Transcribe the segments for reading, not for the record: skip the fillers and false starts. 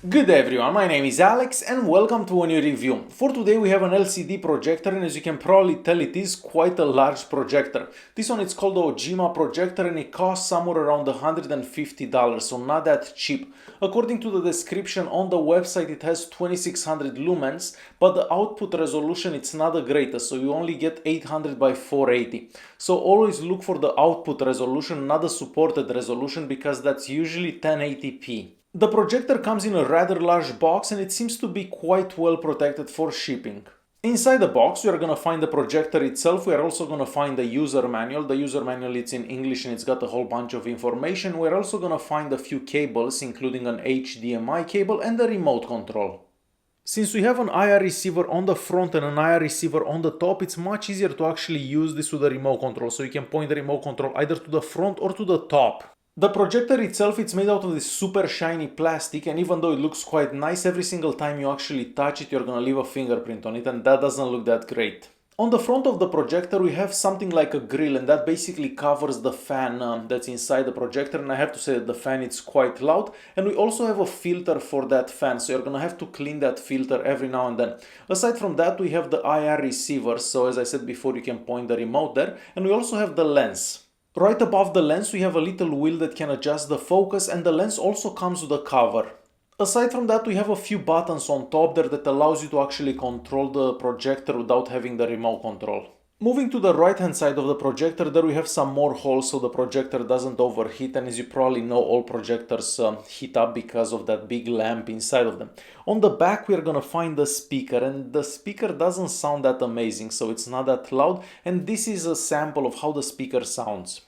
Good day everyone, my name is Alex and welcome to a new review. For today we have an LCD projector, and as you can probably tell, it is quite a large projector. This one is called the Ogima Projector and it costs somewhere around $150, so not that cheap. According to the description on the website, it has 2600 lumens, but the output resolution it's not the greatest, so you only get 800 by 480. So always look for the output resolution, not the supported resolution, because that's usually 1080p. The projector comes in a rather large box and it seems to be quite well protected for shipping. Inside the box we are going to find the projector itself. We are also going to find the user manual. The user manual is in English and it's got a whole bunch of information. We're also going to find a few cables, including an HDMI cable and the remote control. Since we have an IR receiver on the front and an IR receiver on the top, it's much easier to actually use this with the remote control. So you can point the remote control either to the front or to the top. The projector itself, it's made out of this super shiny plastic, and even though it looks quite nice, every single time you actually touch it, you're gonna leave a fingerprint on it, and that doesn't look that great. On the front of the projector, we have something like a grill, and that basically covers the fan that's inside the projector, and I have to say that the fan is quite loud, and we also have a filter for that fan, so you're gonna have to clean that filter every now and then. Aside from that, we have the IR receiver, so as I said before, you can point the remote there, and we also have the lens. Right above the lens we have a little wheel that can adjust the focus, and the lens also comes with a cover. Aside from that, we have a few buttons on top there that allows you to actually control the projector without having the remote control. Moving to the right hand side of the projector, there we have some more holes so the projector doesn't overheat, and as you probably know, all projectors heat up because of that big lamp inside of them. On the back we are gonna find the speaker, and the speaker doesn't sound that amazing, so it's not that loud, and this is a sample of how the speaker sounds.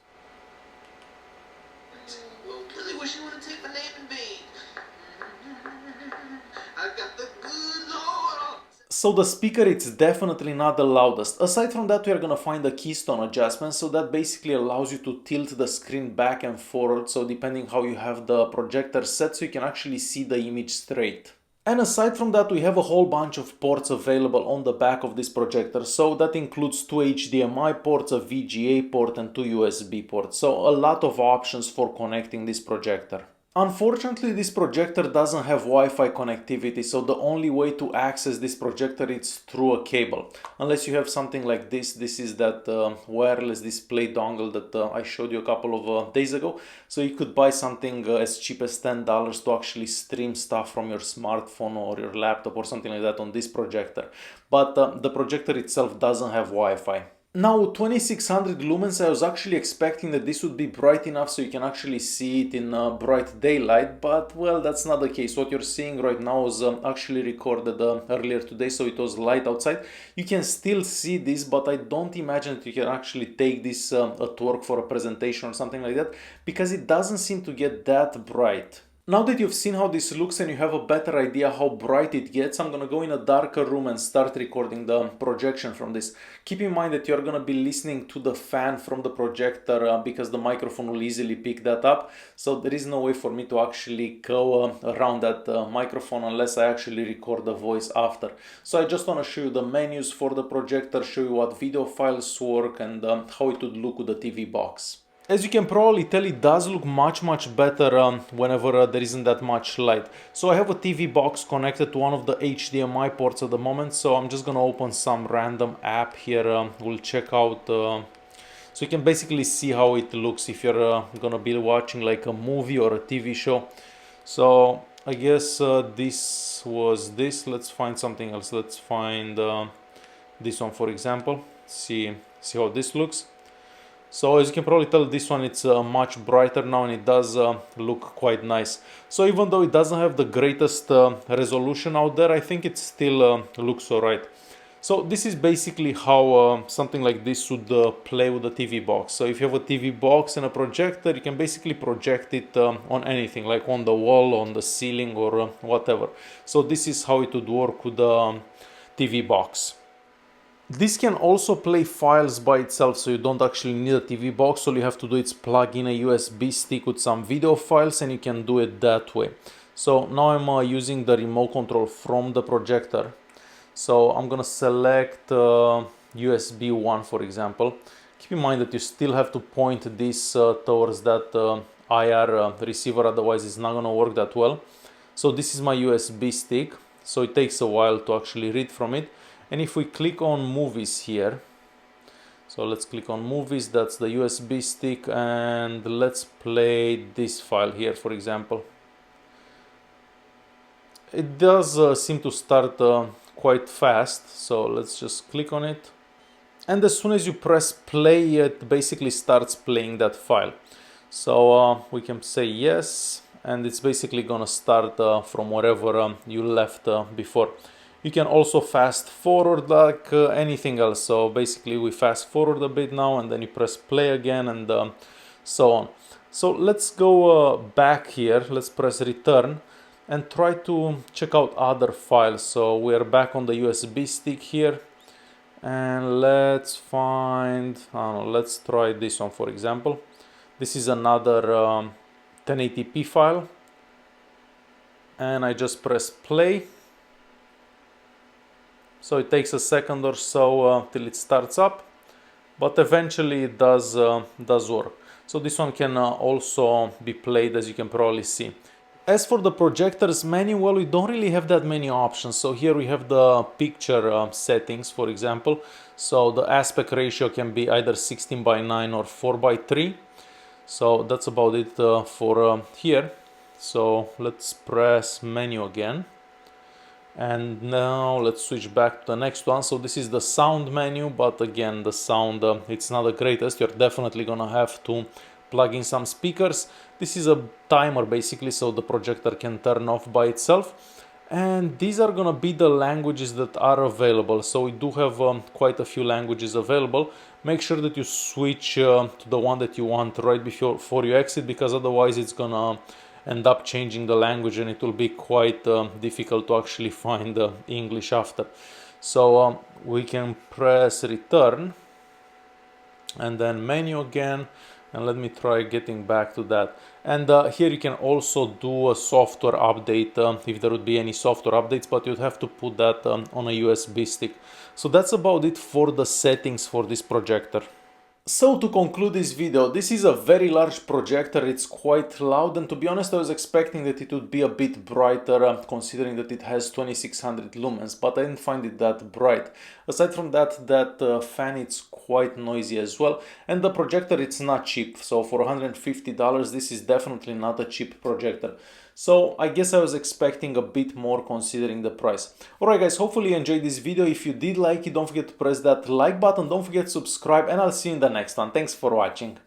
So the speaker, it's definitely not the loudest. Aside from that, we are gonna find the Keystone adjustment, so that basically allows you to tilt the screen back and forward, so depending how you have the projector set, so you can actually see the image straight. And aside from that, we have a whole bunch of ports available on the back of this projector, so that includes two HDMI ports, a VGA port and two USB ports, so a lot of options for connecting this projector. Unfortunately, this projector doesn't have Wi-Fi connectivity, so the only way to access this projector is through a cable. Unless you have something like this. This is that wireless display dongle that I showed you a couple of days ago. So you could buy something as cheap as $10 to actually stream stuff from your smartphone or your laptop or something like that on this projector. But the projector itself doesn't have Wi-Fi. Now, 2600 lumens, I was actually expecting that this would be bright enough so you can actually see it in bright daylight, but well, that's not the case. What you're seeing right now was actually recorded earlier today, so it was light outside. You can still see this, but I don't imagine that you can actually take this at work for a presentation or something like that, because it doesn't seem to get that bright. Now that you've seen how this looks and you have a better idea how bright it gets, I'm gonna go in a darker room and start recording the projection from this. Keep in mind that you're gonna be listening to the fan from the projector because the microphone will easily pick that up. So there is no way for me to actually go around that microphone unless I actually record the voice after. So I just wanna show you the menus for the projector, show you what video files work, and how it would look with the TV box. As you can probably tell, it does look much better whenever there isn't that much light. So I have a TV box connected to one of the HDMI ports at the moment, so I'm just gonna open some random app here. We'll check out, so you can basically see how it looks if you're gonna be watching like a movie or a TV show. So I guess this was this. Let's find something else. Let's find this one, for example. See how this looks. So as you can probably tell, this one it's much brighter now and it does look quite nice. So even though it doesn't have the greatest resolution out there, I think it still looks alright. So this is basically how something like this would play with a TV box. So if you have a TV box and a projector, you can basically project it on anything, like on the wall, on the ceiling, or whatever. So this is how it would work with the TV box. This can also play files by itself, so you don't actually need a TV box. All you have to do is plug in a USB stick with some video files and you can do it that way. So now I'm using the remote control from the projector. So I'm gonna select USB 1, for example. Keep in mind that you still have to point this towards that IR receiver, otherwise it's not gonna work that well. So this is my USB stick, so it takes a while to actually read from it. And if we click on movies here, so let's click on movies, that's the USB stick, and let's play this file here, for example. It does seem to start quite fast, so let's just click on it. And as soon as you press play, it basically starts playing that file. So we can say yes, and it's basically gonna start from wherever you left before. You can also fast forward like anything else. So basically we fast forward a bit now, and then you press play again, and so on. So let's go back here, let's press return and try to check out other files. So we're back on the USB stick here, and let's find, I don't know, let's try this one, for example. This is another 1080p file, and I just press play. So it takes a second or so till it starts up, but eventually it does work. So this one can also be played, as you can probably see. As for the projector's menu, well, we don't really have that many options. So here we have the picture settings, for example. So the aspect ratio can be either 16:9 or 4:3. So that's about it for here. So let's press menu again. And now let's switch back to the next one. So this is the sound menu, but again, the sound, it's not the greatest. You're definitely gonna have to plug in some speakers. This is a timer basically, so the projector can turn off by itself. And these are gonna be the languages that are available. So we do have quite a few languages available. Make sure that you switch to the one that you want right before you exit, because otherwise it's gonna end up changing the language and it will be quite difficult to actually find English after. So we can press return and then menu again, and let me try getting back to that. And here you can also do a software update if there would be any software updates, but you'd have to put that on a USB stick. So that's about it for the settings for this projector. So to conclude this video, this is a very large projector, it's quite loud, and to be honest I was expecting that it would be a bit brighter considering that it has 2600 lumens, but I didn't find it that bright. Aside from that, that fan, it's quite noisy as well, and the projector, it's not cheap, so for $150 this is definitely not a cheap projector. So I guess I was expecting a bit more considering the price. Alright guys, hopefully you enjoyed this video. If you did like it, don't forget to press that like button, don't forget to subscribe, and I'll see you in the next one. Thanks for watching.